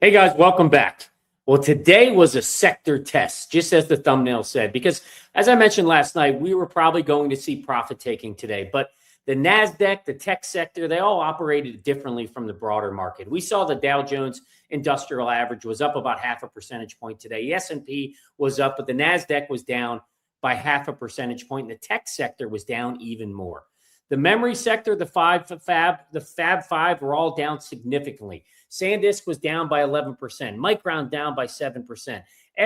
Hey guys, welcome back. Well, today was a sector test, just as the thumbnail said, because as I mentioned last night, we were probably going to see profit taking today, but the NASDAQ, the tech sector, they all operated differently from the broader market. We saw the Dow Jones Industrial Average was up about half a percentage point today. The S&P was up, but the NASDAQ was down by half a percentage point, and the tech sector was down even more. The memory sector, the Fab Five were all down significantly. SanDisk was down by 11%. Micron down by 7%.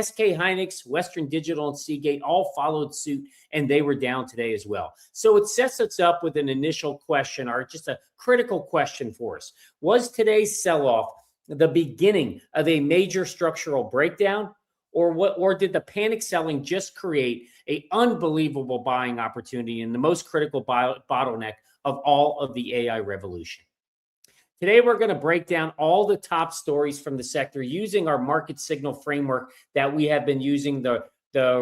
SK Hynix, Western Digital, and Seagate all followed suit, and they were down today as well. So it sets us up with an initial question, or just a critical question for us. Was today's sell-off the beginning of a major structural breakdown, or did the panic selling just create an unbelievable buying opportunity in the most critical bottleneck of all of the AI revolution? Today, we're going to break down all the top stories from the sector using our market signal framework that we have been using, the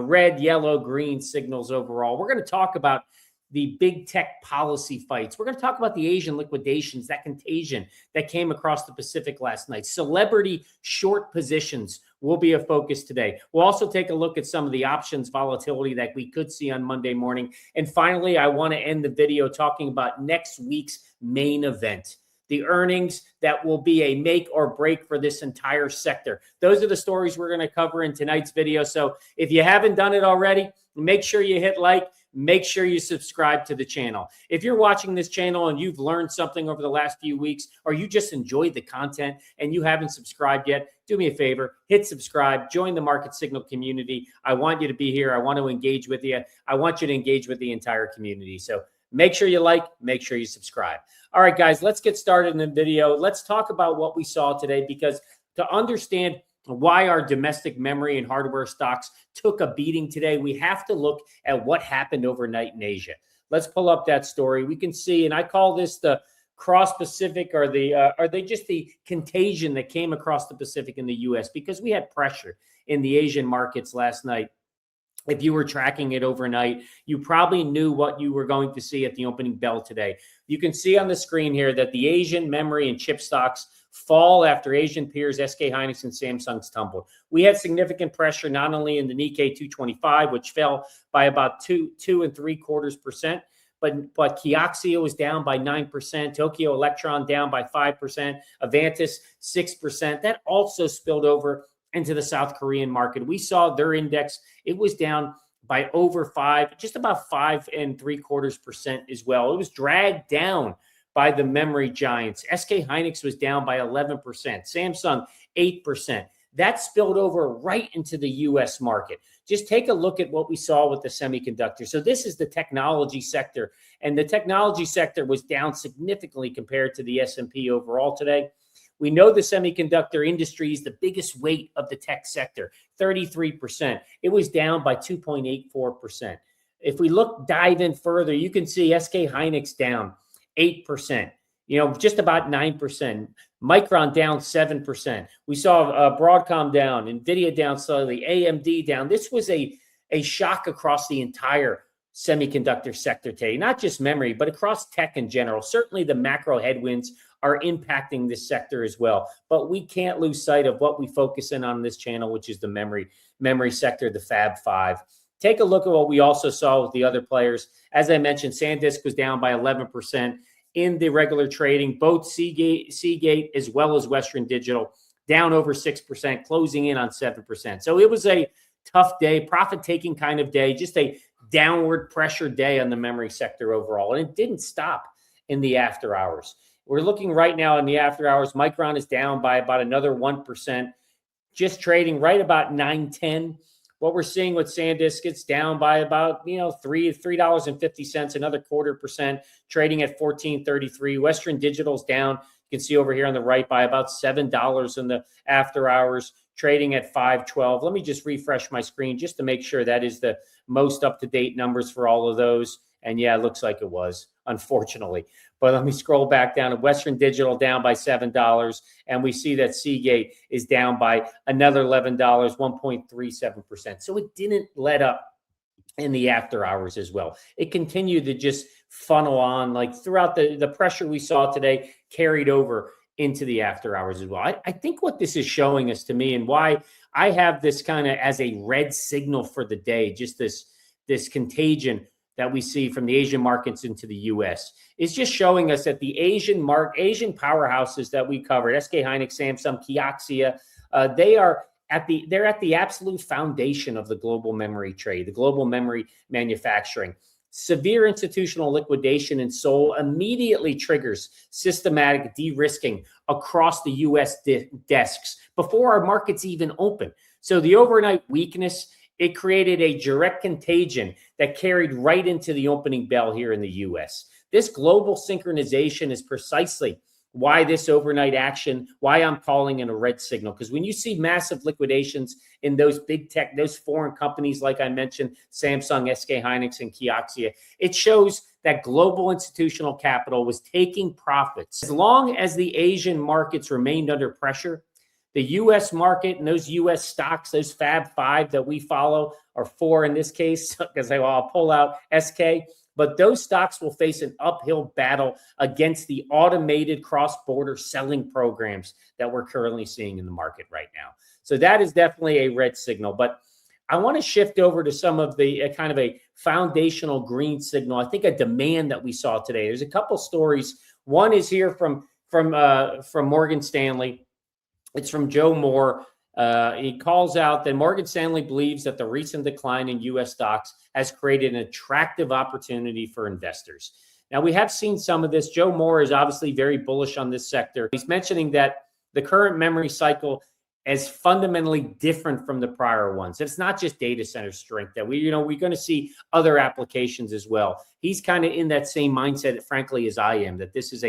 red, yellow, green signals overall. We're going to talk about the big tech policy fights. We're going to talk about the Asian liquidations, that contagion that came across the Pacific last night. Celebrity short positions will be a focus today. We'll also take a look at some of the options volatility that we could see on Monday morning. And finally, I want to end the video talking about next week's main event, the earnings that will be a make or break for this entire sector. Those are the stories we're going to cover in tonight's video. So if you haven't done it already, make sure you hit like. Make sure you subscribe to the channel. If you're watching this channel and you've learned something over the last few weeks, or you just enjoyed the content and you haven't subscribed yet, do me a favor, hit subscribe, join the Market Signal community. I want you to be here. I want to engage with you. I want you to engage with the entire community. So make sure you like, make sure you subscribe. All right, guys, let's get started in the video. Let's talk about what we saw today, because to understand why our domestic memory and hardware stocks took a beating today, we have to look at what happened overnight in Asia. Let's pull up that story. We can see, and I call this the cross-Pacific, or are they just the contagion that came across the Pacific in the U.S., because we had pressure in the Asian markets last night. If you were tracking it overnight, you probably knew what you were going to see at the opening bell today. You can see on the screen here that the Asian memory and chip stocks fall after Asian peers SK Hynix and Samsung's tumbled. We had significant pressure not only in the Nikkei 225, which fell by about 2.75%, but Kioxia was down by 9%, Tokyo Electron down by 5%, Avantis 6%. That also spilled over into the South Korean market. We saw their index, it was down by over 5, just about 5.75% as well. It was dragged down by the memory giants. SK Hynix was down by 11%, Samsung 8%. That spilled over right into the US market. Just take a look at what we saw with the semiconductor. So this is the technology sector, and the technology sector was down significantly compared to the S&P overall today. We know the semiconductor industry is the biggest weight of the tech sector, 33%. It was down by 2.84%. If we dive in further, you can see SK Hynix down 8%, just about 9%. Micron down 7%. We saw Broadcom down, NVIDIA down slightly, AMD down. This was a shock across the entire semiconductor sector today, not just memory, but across tech in general. Certainly the macro headwinds are impacting this sector as well. But we can't lose sight of what we focus in on this channel, which is the memory sector, the Fab Five. Take a look at what we also saw with the other players. As I mentioned, SanDisk was down by 11% in the regular trading. Both Seagate as well as Western Digital down over 6%, closing in on 7%. So it was a tough day, profit-taking kind of day, just a downward pressure day on the memory sector overall. And it didn't stop in the after hours. We're looking right now in the after hours. Micron is down by about another 1%, just trading right about 9.10. What we're seeing with SanDisk, it's down by about $3.50, another 0.25%, trading at 14.33. Western Digital's down. You can see over here on the right by about $7 in the after hours, trading at 5.12. Let me just refresh my screen just to make sure that is the most up-to-date numbers for all of those. And yeah, it looks like it was, unfortunately. But let me scroll back down to Western Digital down by $7. And we see that Seagate is down by another $11, 1.37%. So it didn't let up in the after hours as well. It continued to just funnel on, like throughout the pressure we saw today carried over into the after hours as well. I think what this is showing us to me, and why I have this kind of as a red signal for the day, just this contagion that we see from the Asian markets into the US, is just showing us that the Asian powerhouses that we covered, SK Hynix, Samsung, Kioxia, they're at the absolute foundation of the global memory trade, the global memory manufacturing. Severe institutional liquidation in Seoul immediately triggers systematic de-risking across the US desks before our markets even open. So the overnight weakness, it created a direct contagion that carried right into the opening bell here in the US. This global synchronization is precisely why this overnight action, why I'm calling it a red signal. Because when you see massive liquidations in those big tech, those foreign companies, like I mentioned, Samsung, SK Hynix, and Kioxia, it shows that global institutional capital was taking profits. As long as the Asian markets remained under pressure, the US market and those US stocks, those Fab Five that we follow, or four in this case, because I'll pull out SK, but those stocks will face an uphill battle against the automated cross-border selling programs that we're currently seeing in the market right now. So that is definitely a red signal. But I want to shift over to some of the kind of a foundational green signal. I think a demand that we saw today. There's a couple stories. One is here from Morgan Stanley. It's from Joe Moore. He calls out that Morgan Stanley believes that the recent decline in U.S. stocks has created an attractive opportunity for investors. Now, we have seen some of this. Joe Moore is obviously very bullish on this sector. He's mentioning that the current memory cycle is fundamentally different from the prior ones. It's not just data center strength that we're going to see other applications as well. He's kind of in that same mindset, frankly, as I am, that this is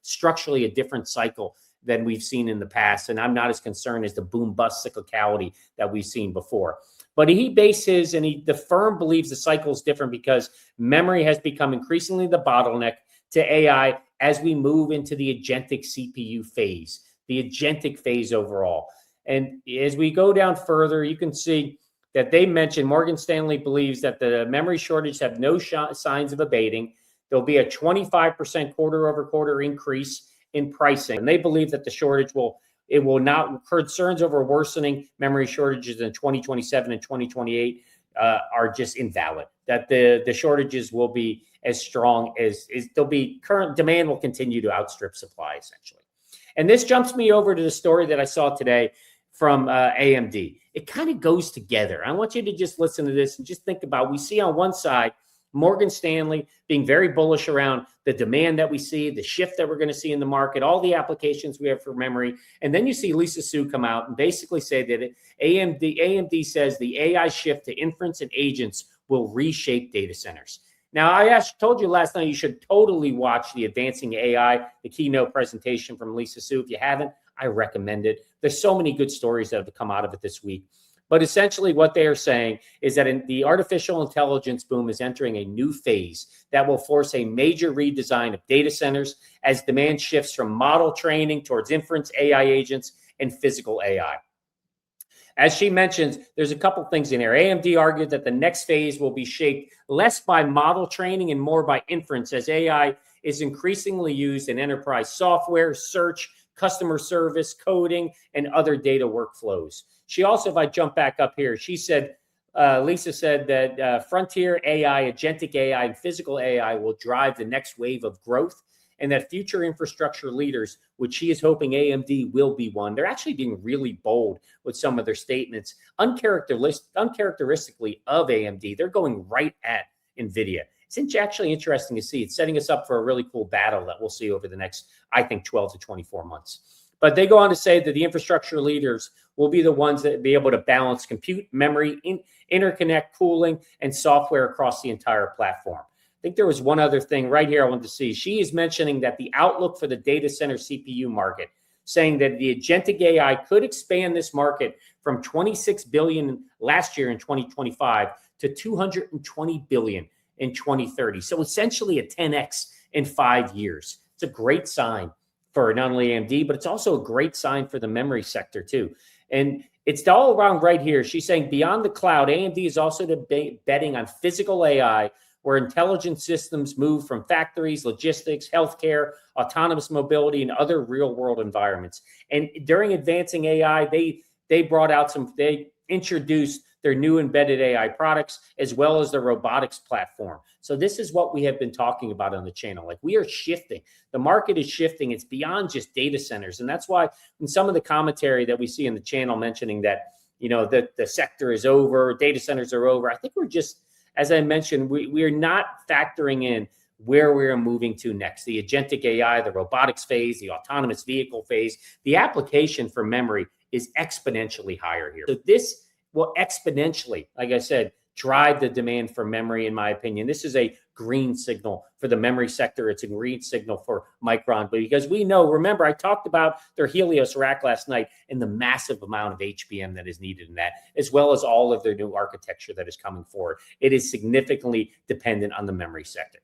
structurally a different cycle than we've seen in the past. And I'm not as concerned as the boom bust cyclicality that we've seen before. But he bases, the firm believes the cycle is different because memory has become increasingly the bottleneck to AI as we move into the agentic CPU phase, the agentic phase overall. And as we go down further, you can see that they mentioned Morgan Stanley believes that the memory shortage have no signs of abating. There'll be a 25% quarter over quarter increase in pricing. And they believe that the shortage will not, concerns over worsening memory shortages in 2027 and 2028 are just invalid, that the shortages will be as strong as there'll be current demand will continue to outstrip supply essentially. And this jumps me over to the story that I saw today from AMD. It kind of goes together. I want you to just listen to this and just think about, we see on one side, Morgan Stanley being very bullish around the demand that we see, the shift that we're going to see in the market, all the applications we have for memory. And then you see Lisa Su come out and basically say that AMD says the AI shift to inference and agents will reshape data centers. Now, I told you last night you should totally watch the Advancing AI, the keynote presentation from Lisa Su. If you haven't, I recommend it. There's so many good stories that have come out of it this week. But essentially what they are saying is that the artificial intelligence boom is entering a new phase that will force a major redesign of data centers as demand shifts from model training towards inference AI agents and physical AI. As she mentions, there's a couple things in here. AMD argued that the next phase will be shaped less by model training and more by inference, as AI is increasingly used in enterprise software, search, customer service, coding, and other data workflows. She also, if I jump back up here, she said, Lisa said that frontier AI, agentic AI, and physical AI will drive the next wave of growth, and that future infrastructure leaders, which she is hoping AMD will be one, they're actually being really bold with some of their statements, uncharacteristically of AMD. They're going right at NVIDIA. It's actually interesting to see. It's setting us up for a really cool battle that we'll see over the next, I think, 12 to 24 months. But they go on to say that the infrastructure leaders will be the ones that be able to balance compute, memory, interconnect, cooling, and software across the entire platform. I think there was one other thing right here I wanted to see. She is mentioning that the outlook for the data center CPU market, saying that the agentic AI could expand this market from $26 billion last year in 2025 to $220 billion in 2030. So essentially a 10x in 5 years. It's a great sign for not only AMD, but it's also a great sign for the memory sector too. And it's all around right here. She's saying beyond the cloud, AMD is also betting on physical AI, where intelligent systems move from factories, logistics, healthcare, autonomous mobility, and other real-world environments. And during advancing AI, they introduced their new embedded AI products, as well as the robotics platform. So this is what we have been talking about on the channel. Like, we are shifting. The market is shifting. It's beyond just data centers. And that's why in some of the commentary that we see in the channel mentioning that, that the sector is over, data centers are over, I think we're just, as I mentioned, we are not factoring in where we're moving to next. The agentic AI, the robotics phase, the autonomous vehicle phase, the application for memory is exponentially higher here. So this will exponentially, like I said, drive the demand for memory, in my opinion. This is a green signal for the memory sector. It's a green signal for Micron. But because we know, remember, I talked about their Helios rack last night and the massive amount of HBM that is needed in that, as well as all of their new architecture that is coming forward. It is significantly dependent on the memory sector.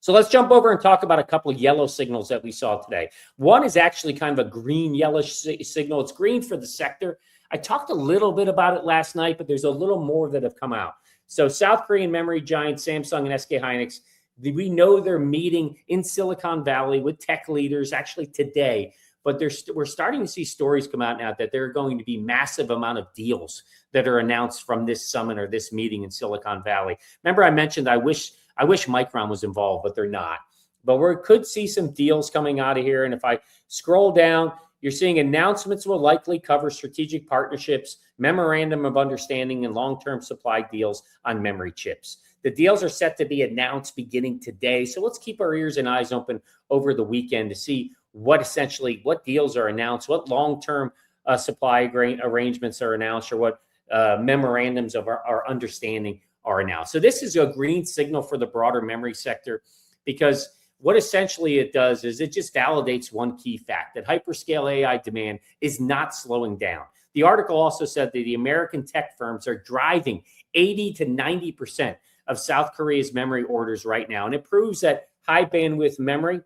So let's jump over and talk about a couple of yellow signals that we saw today. One is actually kind of a green yellowish signal. It's green for the sector. I talked a little bit about it last night, but there's a little more that have come out. So South Korean memory giant Samsung and SK Hynix, we know they're meeting in Silicon Valley with tech leaders actually today, but we're starting to see stories come out now that there are going to be massive amount of deals that are announced from this summit or this meeting in Silicon Valley. Remember, I mentioned I wish Micron was involved, but they're not. But we could see some deals coming out of here. And if I scroll down, you're seeing announcements will likely cover strategic partnerships, memorandum of understanding, and long-term supply deals on memory chips. The deals are set to be announced beginning today. So let's keep our ears and eyes open over the weekend to see what deals are announced, what long-term supply arrangements are announced, or what memorandums of our understanding are announced. So this is a green signal for the broader memory sector, because what essentially it does is it just validates one key fact, that hyperscale AI demand is not slowing down. The article also said that the American tech firms are driving 80 to 90% of South Korea's memory orders right now. And it proves that high bandwidth memory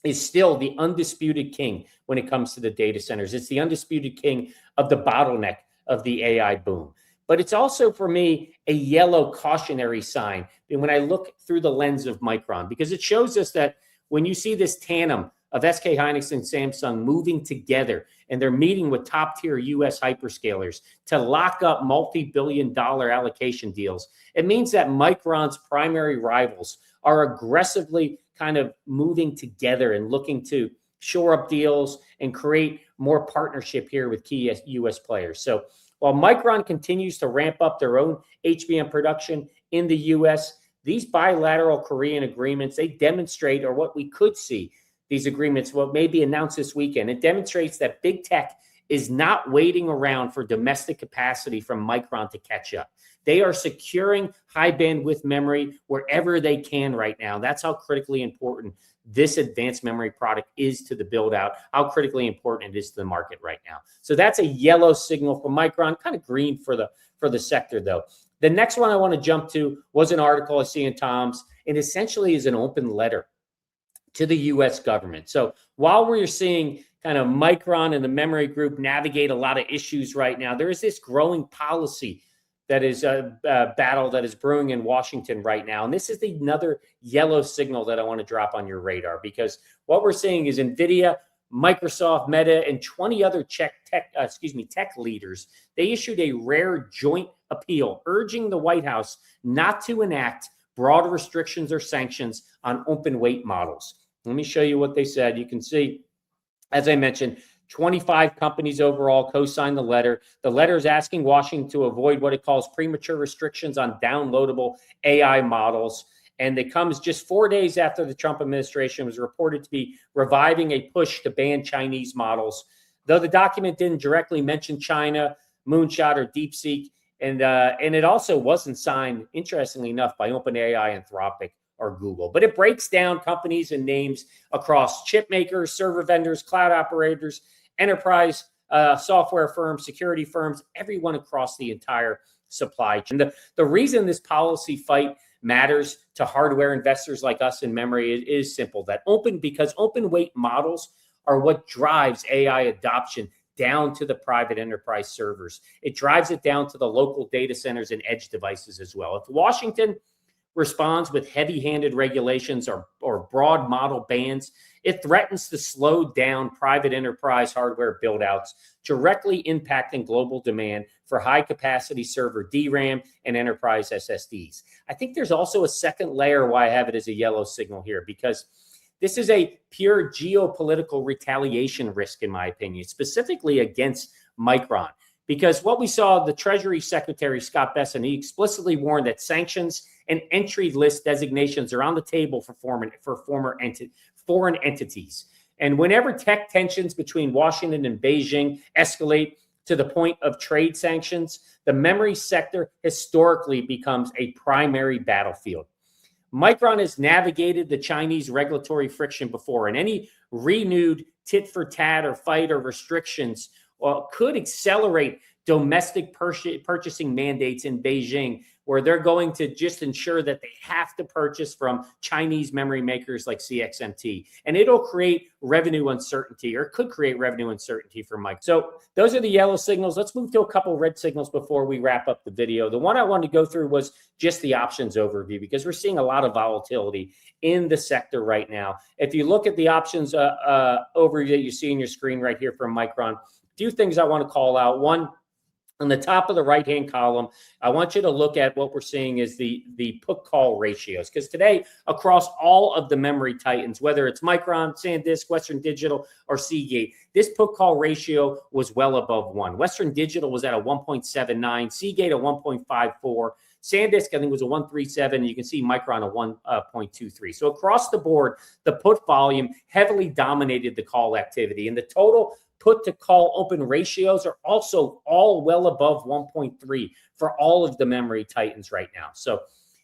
is still the undisputed king when it comes to the data centers. It's the undisputed king of the bottleneck of the AI boom. But it's also, for me, a yellow cautionary sign when I look through the lens of Micron, because it shows us that when you see this tandem of SK Hynix and Samsung moving together, and they're meeting with top-tier U.S. hyperscalers to lock up multi-billion-dollar allocation deals, it means that Micron's primary rivals are aggressively kind of moving together and looking to shore up deals and create more partnership here with key U.S. players. So while Micron continues to ramp up their own HBM production in the U.S., these bilateral Korean agreements, they demonstrate, or what we could see, these agreements, what may be announced this weekend, it demonstrates that big tech is not waiting around for domestic capacity from Micron to catch up. They are securing high bandwidth memory wherever they can right now. That's how critically important this advanced memory product is to the build out, how critically important it is to the market right now. So that's a yellow signal for Micron, kind of green for the sector though. The next one I want to jump to was an article I see in Tom's, and essentially is an open letter to the U.S. government. So while we're seeing kind of Micron and the memory group navigate a lot of issues right now, there is this growing policy that is a battle that is brewing in Washington right now. And this is another yellow signal that I want to drop on your radar, because what we're seeing is NVIDIA, Microsoft, Meta, and 20 other tech leaders, they issued a rare joint appeal urging the White House not to enact broad restrictions or sanctions on open weight models. Let me show you what they said. You can see, as I mentioned, 25 companies overall co-signed the letter. The letter is asking Washington to avoid what it calls premature restrictions on downloadable AI models. And it comes just 4 days after the Trump administration was reported to be reviving a push to ban Chinese models. Though the document didn't directly mention China, Moonshot, or DeepSeek, and it also wasn't signed, interestingly enough, by OpenAI, Anthropic, or Google. But it breaks down companies and names across chip makers, server vendors, cloud operators, enterprise software firms, security firms, everyone across the entire supply chain. The reason this policy fight matters to hardware investors like us in memory is simple, because open weight models are what drives AI adoption down to the private enterprise servers. It drives it down to the local data centers and edge devices as well. If Washington responds with heavy-handed regulations or broad model bans, it threatens to slow down private enterprise hardware buildouts, directly impacting global demand for high-capacity server DRAM and enterprise SSDs. I think there's also a second layer why I have it as a yellow signal here, because this is a pure geopolitical retaliation risk, in my opinion, specifically against Micron. Because what we saw, the Treasury Secretary, Scott Bessent, he explicitly warned that sanctions and entry list designations are on the table for foreign entities. And whenever tech tensions between Washington and Beijing escalate to the point of trade sanctions, the memory sector historically becomes a primary battlefield. Micron has navigated the Chinese regulatory friction before, and any renewed tit for tat or fight or restrictions could accelerate domestic purchasing mandates in Beijing, where they're going to just ensure that they have to purchase from Chinese memory makers like CXMT. And it'll create revenue uncertainty, or could create revenue uncertainty for Micron. So those are the yellow signals. Let's move to a couple red signals before we wrap up the video. The one I wanted to go through was just the options overview, because we're seeing a lot of volatility in the sector right now. If you look at the options overview that you see on your screen right here from Micron, a few things I want to call out. One, on the top of the right-hand column, I want you to look at what we're seeing is the put-call ratios. Because today, across all of the memory titans, whether it's Micron, SanDisk, Western Digital, or Seagate, this put-call ratio was well above 1. Western Digital was at a 1.79, Seagate a 1.54, SanDisk, I think, was a 1.37, and you can see Micron a 1.23. So across the board, the put volume heavily dominated the call activity, and the total put to call open ratios are also all well above 1.3 for all of the memory titans right now. So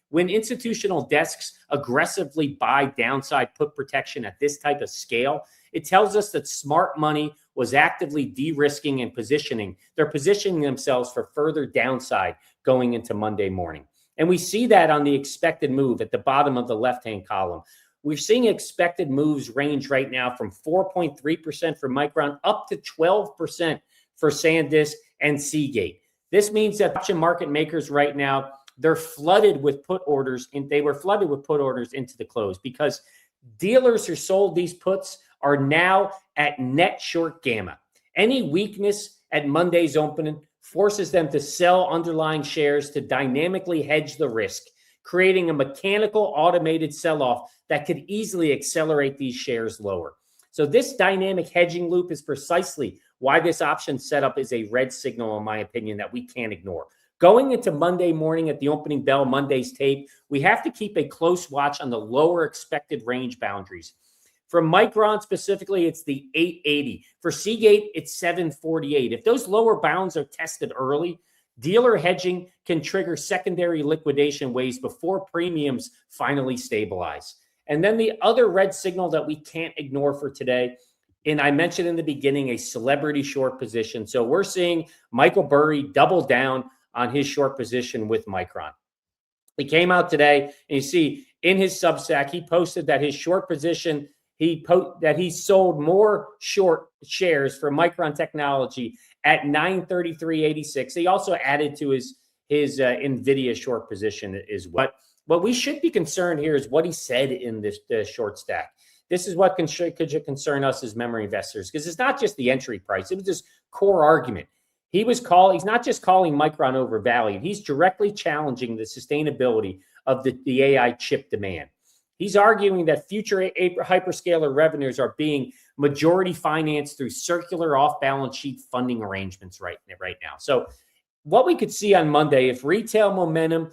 when institutional desks aggressively buy downside put protection at this type of scale, it tells us that smart money was actively de-risking and positioning. They're positioning themselves for further downside going into Monday morning. And we see that on the expected move at the bottom of the left-hand column. We're seeing expected moves range right now from 4.3% for Micron up to 12% for SanDisk and Seagate. This means that option market makers right now, they're flooded with put orders, and they were flooded with put orders into the close, because dealers who sold these puts are now at net short gamma. Any weakness at Monday's opening forces them to sell underlying shares to dynamically hedge the risk, creating a mechanical automated sell-off that could easily accelerate these shares lower. So this dynamic hedging loop is precisely why this option setup is a red signal, in my opinion, that we can't ignore. Going into Monday morning at the opening bell, Monday's tape, we have to keep a close watch on the lower expected range boundaries. For Micron specifically, it's the 880. For Seagate, it's 748. If those lower bounds are tested early, dealer hedging can trigger secondary liquidation waves before premiums finally stabilize. And then the other red signal that we can't ignore for today, and I mentioned in the beginning, a celebrity short position. So we're seeing Michael Burry double down on his short position with Micron. He came out today, and you see in his Substack, he posted that his short position, that he sold more short shares for Micron Technology at 933.86. He also added to his NVIDIA short position as well. What we should be concerned here is what he said in this short stack. This is what could concern us as memory investors, because it's not just the entry price. It was this core argument. He's not just calling Micron overvalued. He's directly challenging the sustainability of the AI chip demand. He's arguing that future hyperscaler revenues are being majority financed through circular off-balance sheet funding arrangements right now. So what we could see on Monday, if retail momentum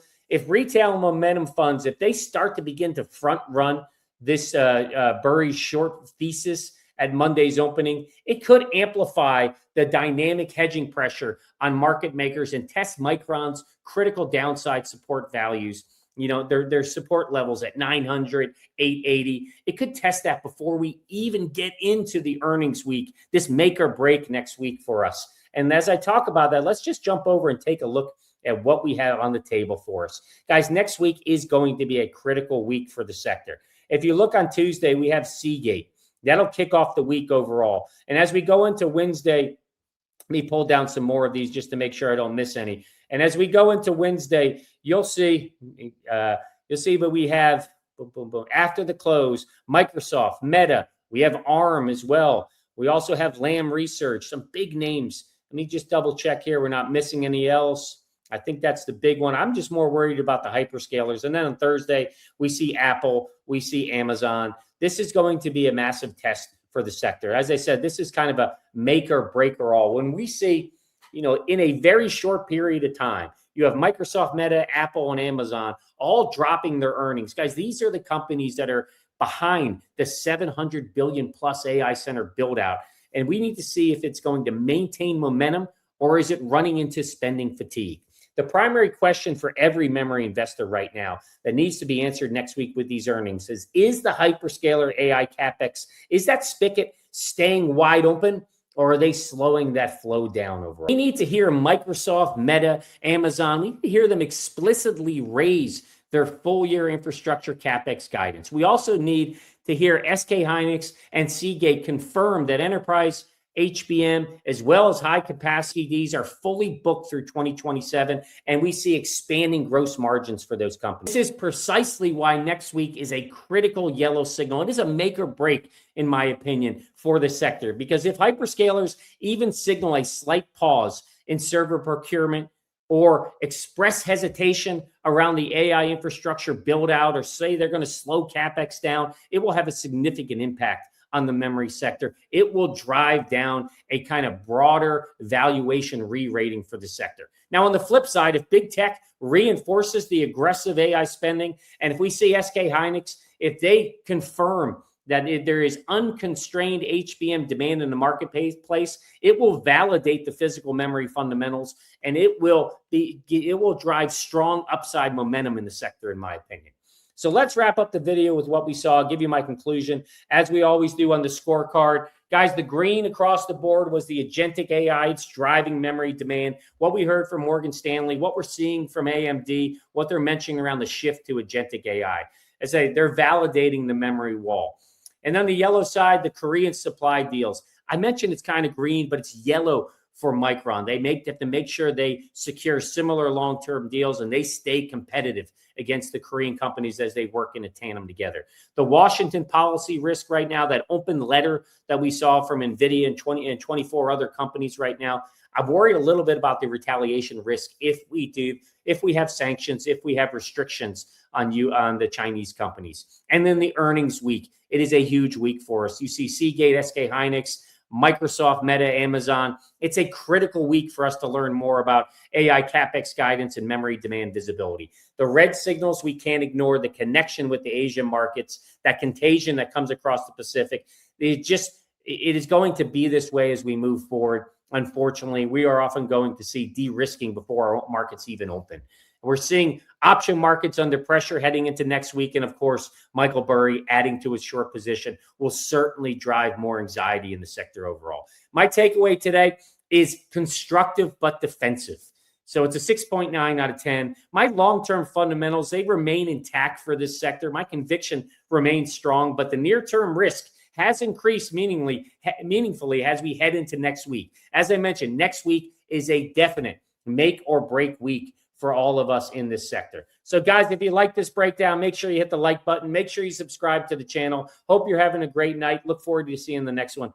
funds, if they start to begin to front run this Burry short thesis at Monday's opening, it could amplify the dynamic hedging pressure on market makers and test Micron's critical downside support values. You know, their support levels at 900, 880. It could test that before we even get into the earnings week, this make or break next week for us. And as I talk about that, let's just jump over and take a look at what we have on the table for us. Guys, next week is going to be a critical week for the sector. If you look on Tuesday, we have Seagate. That'll kick off the week overall. And as we go into Wednesday, let me pull down some more of these just to make sure I don't miss any. And as we go into Wednesday, you'll see you'll see, but we have boom, boom, boom. After the close, Microsoft, Meta, we have ARM as well. We also have Lam Research, some big names. Let me just double check here. We're not missing any else. I think that's the big one. I'm just more worried about the hyperscalers. And then on Thursday, we see Apple, we see Amazon. This is going to be a massive test for the sector. As I said, this is kind of a make or break or all. When we see, in a very short period of time, you have Microsoft, Meta, Apple, and Amazon all dropping their earnings. Guys, these are the companies that are behind the 700 billion plus AI center build out. And we need to see if it's going to maintain momentum or is it running into spending fatigue. The primary question for every memory investor right now that needs to be answered next week with these earnings is the hyperscaler AI CapEx, is that spigot staying wide open or are they slowing that flow down overall? We need to hear Microsoft, Meta, Amazon, we need to hear them explicitly raise their full year infrastructure CapEx guidance. We also need to hear SK Hynix and Seagate confirm that enterprise HBM, as well as high capacity, these are fully booked through 2027, and we see expanding gross margins for those companies. This is precisely why next week is a critical yellow signal. It is a make or break, in my opinion, for the sector, because if hyperscalers even signal a slight pause in server procurement or express hesitation around the AI infrastructure build out or say they're going to slow CapEx down, it will have a significant impact on the memory sector. It will drive down a kind of broader valuation re-rating for the sector. Now, on the flip side, if big tech reinforces the aggressive AI spending, and if we see SK Hynix, if they confirm that there is unconstrained HBM demand in the marketplace, it will validate the physical memory fundamentals, and it will drive strong upside momentum in the sector, in my opinion. So let's wrap up the video with what we saw. I'll give you my conclusion, as we always do on the scorecard. Guys, the green across the board was the agentic AI. It's driving memory demand. What we heard from Morgan Stanley, what we're seeing from AMD, what they're mentioning around the shift to agentic AI. I say they're validating the memory wall. And on the yellow side, the Korean supply deals. I mentioned it's kind of green, but it's yellow for Micron. They have to make sure they secure similar long-term deals and they stay competitive against the Korean companies as they work in a tandem together. The Washington policy risk right now, that open letter that we saw from NVIDIA and 24 other companies right now, I'm worried a little bit about the retaliation risk if we have sanctions, if we have restrictions on the Chinese companies. And then the earnings week, it is a huge week for us. You see Seagate, SK Hynix, Microsoft, Meta, Amazon. It's a critical week for us to learn more about AI CapEx guidance and memory demand visibility. The red signals, we can't ignore the connection with the Asian markets, that contagion that comes across the Pacific. It is going to be this way as we move forward. Unfortunately, we are often going to see de-risking before our markets even open. We're seeing option markets under pressure heading into next week. And of course, Michael Burry adding to his short position will certainly drive more anxiety in the sector overall. My takeaway today is constructive but defensive. So it's a 6.9 out of 10. My long-term fundamentals, they remain intact for this sector. My conviction remains strong, but the near-term risk has increased meaningfully as we head into next week. As I mentioned, next week is a definite make or break week for all of us in this sector. So guys, if you like this breakdown, make sure you hit the like button. Make sure you subscribe to the channel. Hope you're having a great night. Look forward to seeing the next one.